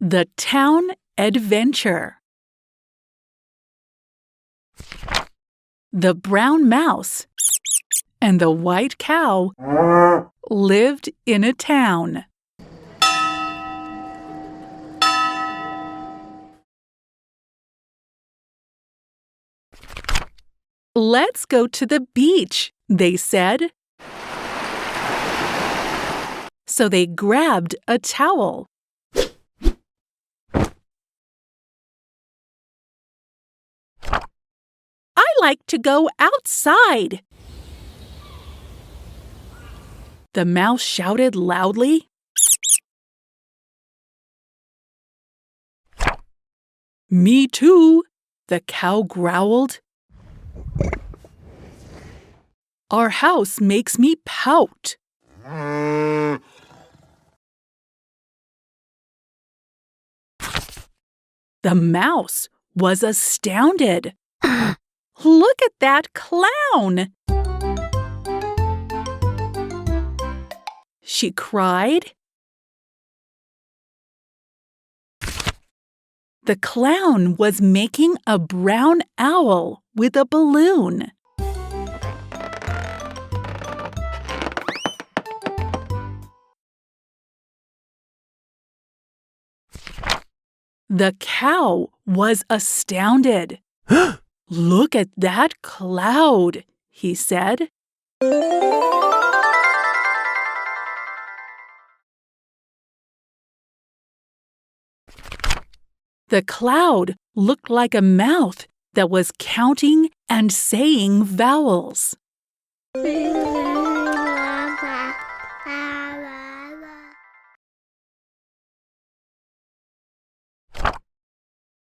The Town Adventure. The brown mouse and the white cow lived in a town. "Let's go to the beach," they said. So they grabbed a towel. "I like to go outside," the mouse shouted loudly. "Me too," the cow growled. "Our house makes me pout." The mouse was astounded. "Look at that clown!" she cried. The clown was making a brown owl with a balloon. The cow was astounded. "Look at that cloud," he said. The cloud looked like a mouth that was counting and saying vowels.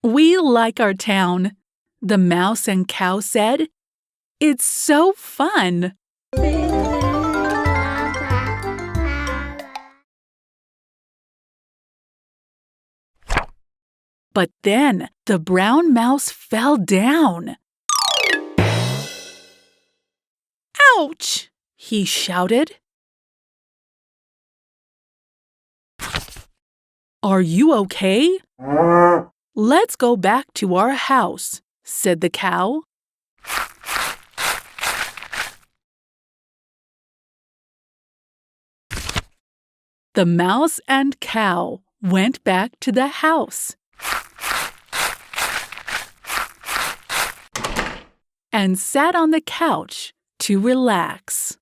"We like our town," the mouse and cow said. "It's so fun." But then the brown mouse fell down. "Ouch!" he shouted. "Are you okay?" "Let's go back to our house," said the cow. The mouse and cow went back to the house and sat on the couch to relax.